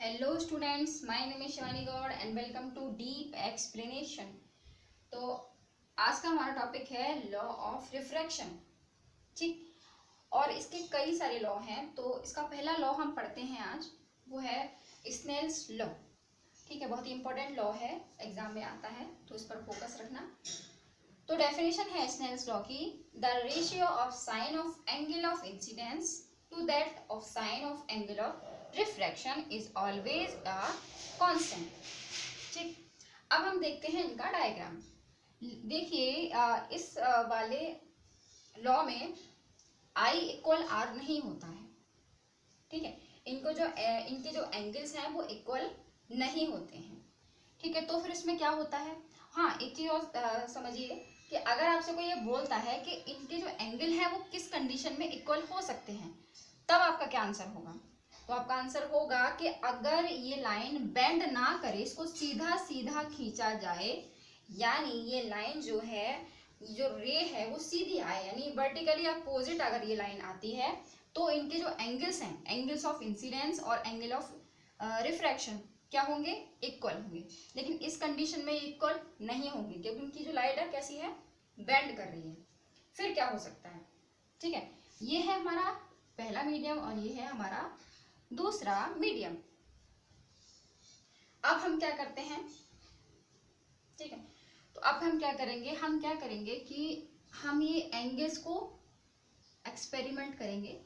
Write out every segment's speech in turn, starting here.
Hello students, my name is Shivani Gaur and welcome to deep explanation. तो आज का हमारा टॉपिक है लॉ ऑफ रिफ्रैक्शन। ठीक, और इसके कई सारे लॉ हैं। तो इसका पहला लॉ हम पढ़ते हैं आज, वो है स्नेल्स लॉ। ठीक है, बहुत ही इंपॉर्टेंट लॉ है, एग्जाम में आता है, तो इस पर फोकस रखना। तो डेफिनेशन है स्नेल्स लॉ की, the ratio of sine of angle of incidence to that of sine of angle of refraction is always a constant. ठीक, अब हम देखते हैं इनका डायग्राम। देखिए, इस वाले लॉ में आई इक्वल आर नहीं होता है। ठीक है, इनके जो एंगल्स हैं वो इक्वल नहीं होते हैं। ठीक है, तो फिर इसमें क्या होता है। हाँ, एक चीज और समझिए कि अगर आपसे कोई ये बोलता है कि इनके जो एंगल है वो किस कंडीशन में इक्वल हो सकते हैं, तब आपका क्या आंसर होगा। तो आपका आंसर होगा कि अगर ये लाइन बेंड ना करे, इसको सीधा सीधा खींचा जाए, यानी ये लाइन जो है, जो रे है वो सीधी आए, यानी वर्टिकली अपोजिट अगर ये लाइन आती है, तो इनके जो एंगल्स हैं, एंगल्स ऑफ इंसिडेंस और एंगल ऑफ रिफ्रैक्शन, क्या होंगे, इक्वल होंगे। लेकिन इस कंडीशन में इक्वल नहीं होंगे, क्योंकि इनकी जो लाइट है कैसी है, बेंड कर रही है। फिर क्या हो सकता है। ठीक है, ये है हमारा पहला मीडियम और ये है हमारा दूसरा मीडियम। अब हम क्या करते हैं, ठीक है, तो अब हम क्या करेंगे कि हम ये एंगल्स को एक्सपेरिमेंट करेंगे।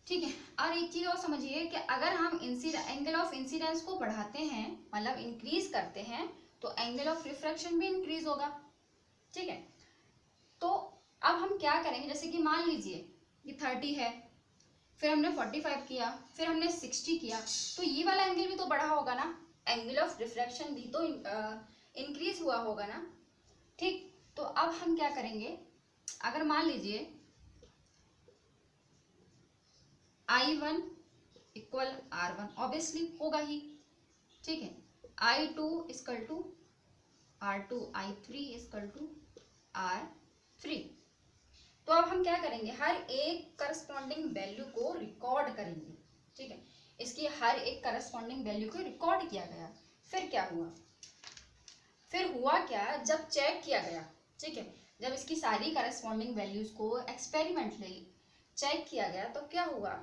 ठीक है, और एक चीज और समझिए कि अगर हम एंगल ऑफ इंसिडेंस को बढ़ाते हैं, मतलब इंक्रीज करते हैं, तो एंगल ऑफ रिफ्रैक्शन भी इंक्रीज होगा। ठीक है, तो अब हम क्या करेंगे, जैसे कि मान लीजिए ये 30 है, फिर हमने 45 किया, फिर हमने 60 किया, तो ये वाला एंगल भी तो बढ़ा होगा ना, एंगल ऑफ रिफ्रैक्शन भी तो इंक्रीज हुआ होगा ना। ठीक, तो अब हम क्या करेंगे, अगर मान लीजिए I1 इक्वल R1, ऑब्वियसली होगा ही। ठीक है, I2 equal to R2, I3 equal to R3। तो अब हम क्या करेंगे, हर एक करस्पॉन्डिंग वैल्यू को रिकॉर्ड करेंगे। ठीक है, इसकी हर एक करस्पॉन्डिंग वैल्यू को रिकॉर्ड किया गया। फिर क्या हुआ, जब चेक किया गया, ठीक है, जब इसकी सारी करस्पॉन्डिंग वैल्यूज को एक्सपेरिमेंटली चेक किया गया, तो क्या हुआ,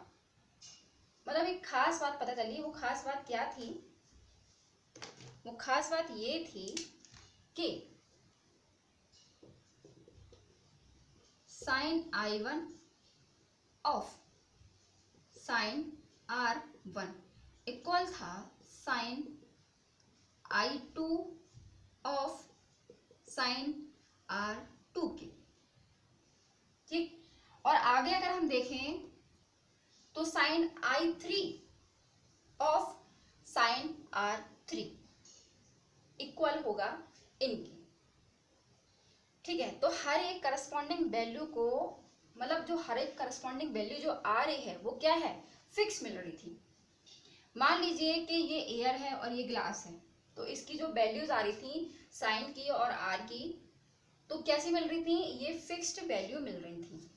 मतलब एक खास बात पता चली। वो खास बात क्या थी, वो खास बात ये थी कि sine I1 of sine R1 equal था sine I2 of sine R2 के। ठीक, और आगे अगर हम देखें तो sign I3 of sine R3 equal होगा इनके। ठीक है, तो हर एक करस्पॉन्डिंग वैल्यू को, मतलब जो हर एक करस्पॉन्डिंग वैल्यू जो आ रही है वो क्या है, फिक्स मिल रही थी। मान लीजिए कि ये एयर है और ये ग्लास है, तो इसकी जो वैल्यूज आ रही थी साइन की और आर की, तो कैसी मिल रही थी, ये फिक्स्ड वैल्यू मिल रही थी।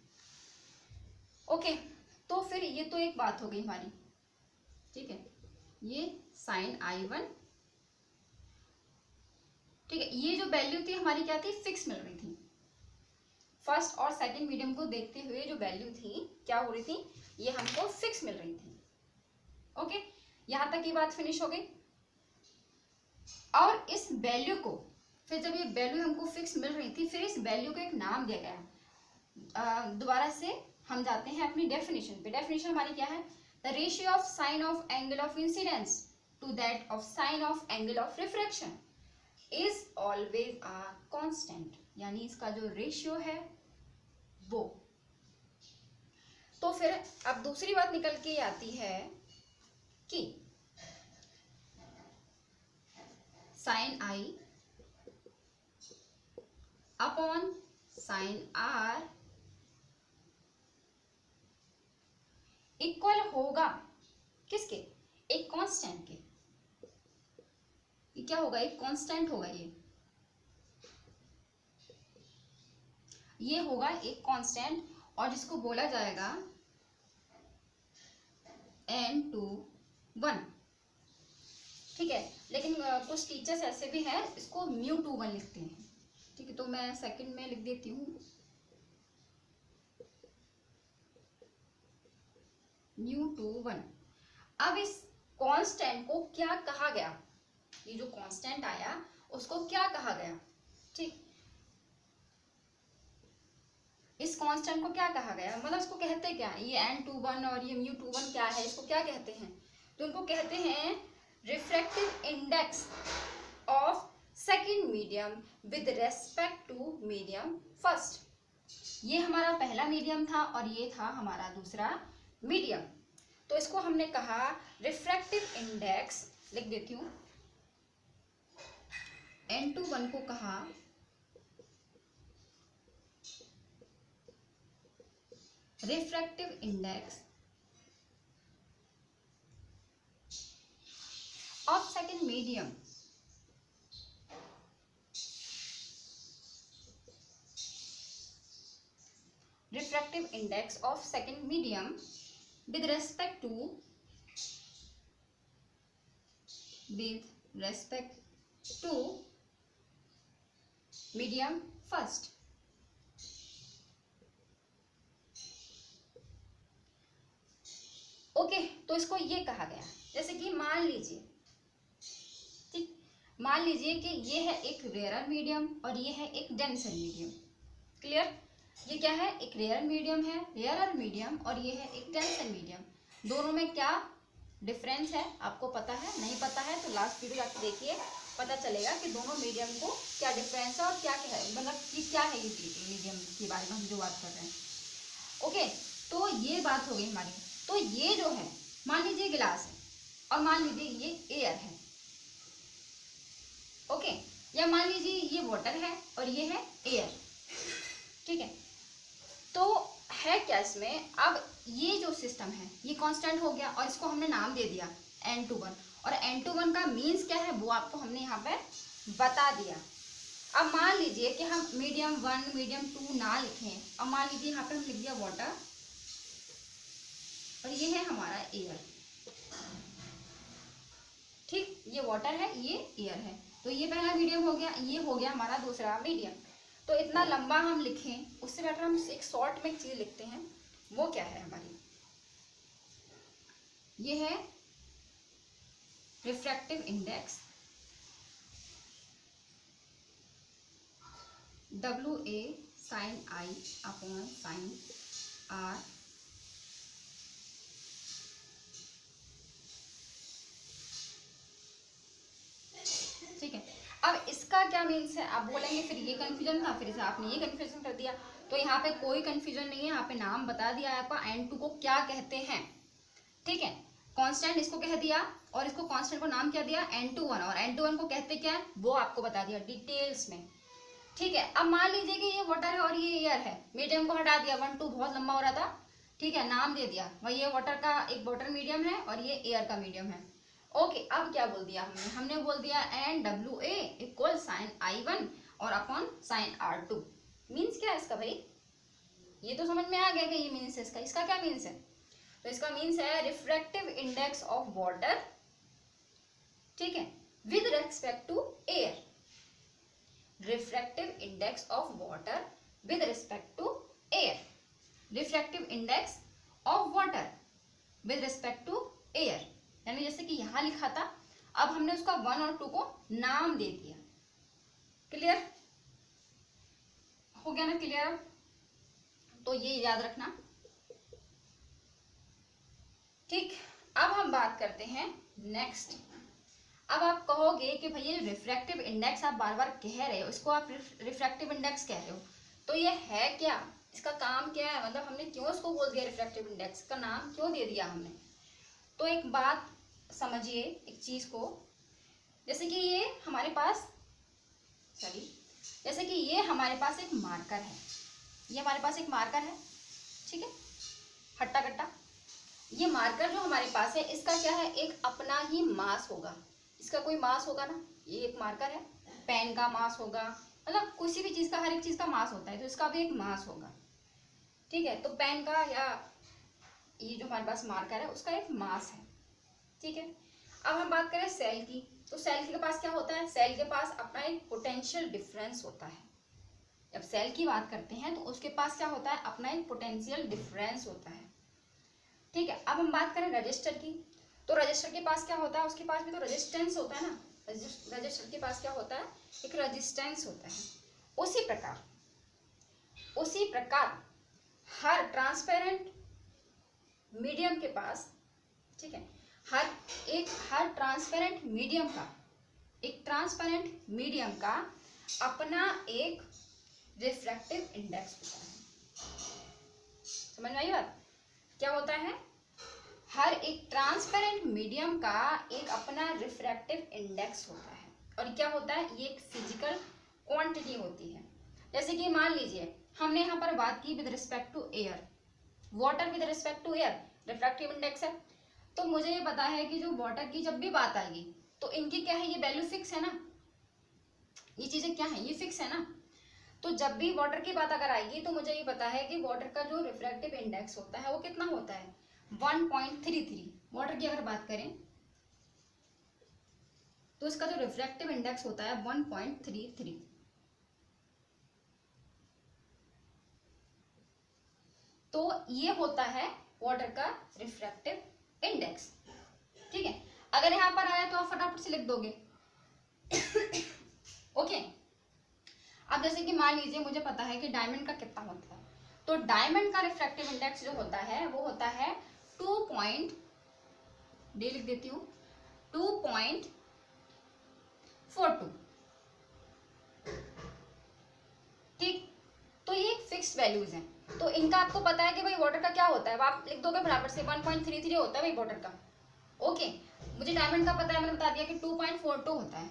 ओके, तो फिर ये तो एक बात हो गई हमारी। ठीक है, ये साइन I1, ठीक है, ये जो वैल्यू थी हमारी क्या थी, फिक्स मिल रही थी। फर्स्ट और सेकंड मीडियम को देखते हुए जो वैल्यू थी क्या हो रही थी, ये हमको फिक्स मिल रही थी। ओके, यहां तक की बात फिनिश हो गई। और इस वैल्यू को, फिर जब ये वैल्यू हमको फिक्स मिल रही थी, फिर इस वैल्यू को एक नाम दिया गया। दोबारा से हम जाते हैं अपनी डेफिनेशन पे। डेफिनेशन हमारी क्या है, the ratio of sine of angle of incidence to that of sine of angle of refraction is always a constant, यानी इसका जो रेशियो है वो। तो फिर अब दूसरी बात निकल के आती है कि sine I upon sine R equal होगा किसके, एक कांस्टेंट के। ये क्या होगा, एक कांस्टेंट होगा। ये होगा एक कांस्टेंट, और जिसको बोला जाएगा n/1। ठीक है, लेकिन कुछ टीचर्स ऐसे भी हैं इसको μ2 1 लिखते हैं। ठीक है, तो मैं सेकंड में लिख देती हूँ μ2 1। अब इस कांस्टेंट को क्या कहा गया, ये जो कांस्टेंट आया उसको क्या कहा गया। ठीक, इस कांस्टेंट को क्या कहा गया, मतलब इसको कहते क्या है, ये n21 और ये μ21 क्या है, इसको क्या कहते हैं, तो इनको कहते हैं refractive index of second medium with respect to medium first. ये हमारा पहला मीडियम था और ये था हमारा दूसरा मीडियम, तो इसको हमने कहा रिफ्रैक्टिव इंडेक्स, लिख देती हूँ n21 को कहा refractive index of second medium refractive index of second medium with respect to medium first। Okay, तो इसको ये कहा गया, जैसे कि मान लीजिए, ठीक, मान लीजिए कि ये है एक रेयर मीडियम और ये है एक डेंसर मीडियम। क्लियर, ये क्या है, एक रेयर मीडियम है, रेयर मीडियम, और ये है एक डेंसर मीडियम। दोनों में क्या डिफरेंस है आपको पता है, नहीं पता है तो लास्ट वीडियो जाके देखिए, पता चलेगा कि दोनों मीडियम को क्या डिफरेंस है और क्या क्या है, मतलब कि क्या है ये मीडियम के बारे में हम जो बात कर रहे हैं। ओके, तो ये बात हो गई हमारी। तो ये जो है, मान लीजिए गिलास है और मान लीजिए ये एयर है। ओके, या मान लीजिए ये वाटर है और ये है एयर। ठीक है, तो है क्या इसमें, अब ये जो सिस्टम है ये कांस्टेंट हो गया और इसको हमने नाम दे दिया n21, और n21 का मीन्स क्या है वो आपको हमने यहाँ पे बता दिया। अब मान लीजिए कि हम मीडियम 1 मीडियम 2 ना लिखें, अब मान लीजिए यहाँ पे हम लिख दिया वाटर और ये है हमारा एयर। ठीक, ये वाटर है ये एयर है, तो ये पहला मीडियम हो गया, ये हो गया हमारा दूसरा मीडियम। तो इतना लंबा हम लिखें उससे बेटर हम एक शॉर्ट में एक चीज लिखते हैं, वो क्या है हमारी, ये है refractive index WA sin I upon sin R। ठीक है, अब इसका क्या मीन्स है, आप बोलेंगे फिर ये कंफ्यूजन था, फिर से आपने ये कंफ्यूजन कर दिया, तो यहाँ पे कोई कंफ्यूजन नहीं है, यहाँ पे नाम बता दिया है आपका n2 को क्या कहते हैं। ठीक है, कांस्टेंट इसको कह दिया और इसको कांस्टेंट को नाम क्या दिया n21, और n21 को कहते क्या है वो आपको बता दिया डिटेल्स में। ठीक है, अब मान लीजिए कि ये वाटर है और ये एयर है, मीडियम को हटा दिया, 1 2 बहुत लंबा हो रहा था। ठीक है, नाम दे दिया, वही ये वाटर का एक वाटर मीडियम है और ये एयर का मीडियम है। ओके, अब क्या बोल दिया हमने बोल दिया NWA इक्वल साइन I1 और अपॉन साइन R2। मीन्स क्या है इसका भाई, ये तो समझ में आ गया कि ये मीन्स है इसका। इसका क्या मीन्स है, तो इसका मीन्स है रिफ्रैक्टिव इंडेक्स ऑफ वाटर, ठीक है, with respect to air. Refractive index of water with respect to air, refractive index of water with respect to air, यानी जैसे कि यहां लिखा था, अब हमने उसका 1 और 2 को नाम दे दिया। क्लियर हो गया ना, क्लियर, तो ये याद रखना। ठीक, अब हम बात करते हैं नेक्स्ट। अब आप कहोगे कि भैया रिफ्रैक्टिव इंडेक्स आप बार बार कह रहे हो, इसको आप रिफ्रैक्टिव इंडेक्स कह रहे हो, तो ये है क्या, इसका काम क्या है, मतलब हमने क्यों इसको बोल दिया रिफ्रैक्टिव इंडेक्स, का नाम क्यों दे दिया हमने। तो एक बात समझिए, एक चीज को, जैसे कि ये हमारे पास जैसे कि ये हमारे पास एक मार्कर है, ये हमारे पास एक मार्कर है, ठीक है, हट्टा कट्टा। ये मार्कर जो हमारे पास है इसका क्या है, एक अपना ही मास होगा, इसका कोई मास होगा ना, ये एक मार्कर है, पेन का मास होगा, मतलब किसी भी चीज का, हर एक चीज का मास होता है, तो इसका भी एक मास होगा। ठीक है, तो पेन का या ये जो हमारे पास मार्कर है उसका एक मास है। ठीक है, अब हम बात करें सेल की, तो सेल के पास क्या होता है, सेल के पास अपना एक पोटेंशियल डिफरेंस होता है। जब सेल की बात करते हैं तो उसके पास क्या होता है, अपना एक पोटेंशियल डिफरेंस होता है। ठीक है, अब हम बात करें रजिस्टर की, तो रजिस्टर के पास क्या होता है, उसके पास भी तो रेजिस्टेंस होता है ना। रजिस्टर के पास क्या होता है, एक रेजिस्टेंस होता है। उसी प्रकार हर ट्रांसपेरेंट मीडियम के पास, ठीक है, हर ट्रांसपेरेंट मीडियम का अपना एक रिफ्रैक्टिव इंडेक्स होता है। समझ में आई बात, क्या होता है, हर एक ट्रांसपेरेंट मीडियम का एक अपना रिफ्रैक्टिव इंडेक्स होता है। और क्या होता है, ये एक फिजिकल क्वांटिटी होती है। जैसे कि मान लीजिए हमने यहाँ पर बात की with respect to air, water with respect to air refractive index है। तो मुझे ये पता है कि जो वाटर की जब भी बात आएगी तो इनकी क्या है, ये वैल्यू फिक्स है ना, ये चीजें क्या है, ये फिक्स है ना। तो जब भी वाटर की बात अगर आएगी तो मुझे ये पता है कि वाटर का जो रिफ्रैक्टिव इंडेक्स होता है वो कितना होता है, 1.33। वाटर की अगर बात करें तो इसका जो रिफ्रैक्टिव इंडेक्स होता है 1.33। तो ये होता है वाटर का रिफ्रैक्टिव इंडेक्स। ठीक है, अगर यहां पर आया तो आप फटाफट से लिख दोगे। ओके, अब जैसे कि मान लीजिए मुझे पता है कि डायमंड का कितना होता है, तो डायमंड का रिफ्रैक्टिव इंडेक्स जो होता है वो होता है 2.d लिख देती हूँ, 2.42। ठीक, तो ये एक फिक्स्ड वैल्यूज हैं। तो इनका आपको पता है कि भाई वाटर का क्या होता है, आप लिख दोगे बराबर से 1.33 होता है भाई वाटर का। ओके, मुझे डायमंड का पता है, मैंने बता दिया कि 2.42 होता है।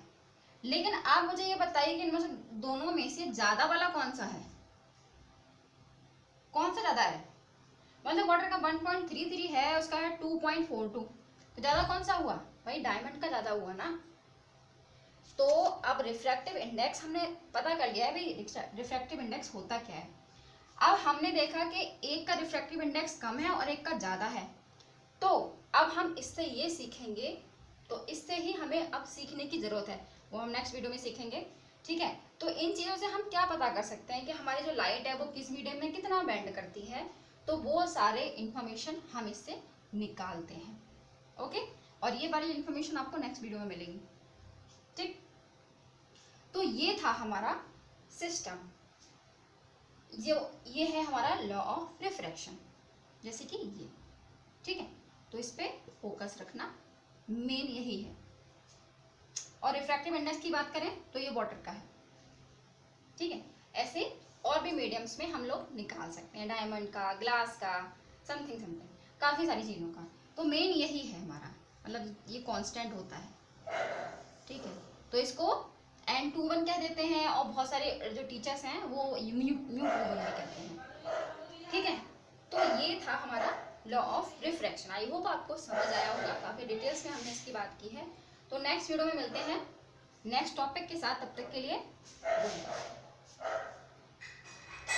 लेकिन आप मुझे ये बताइए कि इनमें से दोनों में से ज्यादा वाला कौन सा है, कौन सा ज्यादा है। मतलब वाटर का 1.33 है, उसका है 2.42, तो ज्यादा कौन सा हुआ भाई, डायमंड का ज्यादा हुआ ना। तो अब रिफ्रैक्टिव इंडेक्स हमने पता कर लिया है भाई, रिफ्रैक्टिव इंडेक्स होता क्या है। अब हमने देखा कि एक का रिफ्रैक्टिव इंडेक्स कम है और एक का ज्यादा है, तो अब हम इससे ये सीखेंगे, तो इससे ही हमें अब सीखने की जरूरत है, वो हम नेक्स्ट वीडियो में सीखेंगे। ठीक है, तो इन चीज़ों से हम क्या पता कर सकते हैं कि हमारी जो लाइट है वो किस मीडियम में कितना बेंड करती है, तो वो सारे इंफॉर्मेशन हम इससे निकालते हैं। ओके, और ये वाली इंफॉर्मेशन आपको नेक्स्ट वीडियो में मिलेगी। ठीक, तो ये था हमारा सिस्टम, ये है हमारा लॉ ऑफ रिफ्रैक्शन, जैसे कि ये। ठीक है, तो इस पे फोकस रखना, मेन यही है। और रिफ्रैक्टिव इंडेक्स की बात करें तो ये वाटर का है। ठीक है, ऐसे और भी मीडियम्स में हम लोग निकाल सकते हैं, डायमंड का, ग्लास का, समथिंग काफ़ी सारी चीज़ों का। तो मेन यही है हमारा, मतलब ये कांस्टेंट होता है। ठीक है, तो इसको N21 कह देते हैं, और बहुत सारे जो टीचर्स हैं वो म्यू21 भी कहते हैं। ठीक है, तो ये था हमारा law of refraction. I hope आपको समझ आया होगा, काफ़ी डिटेल्स में हमने इसकी बात की है। तो नेक्स्ट वीडियो में मिलते हैं नेक्स्ट टॉपिक के साथ, तब तक के लिए गुड बाय।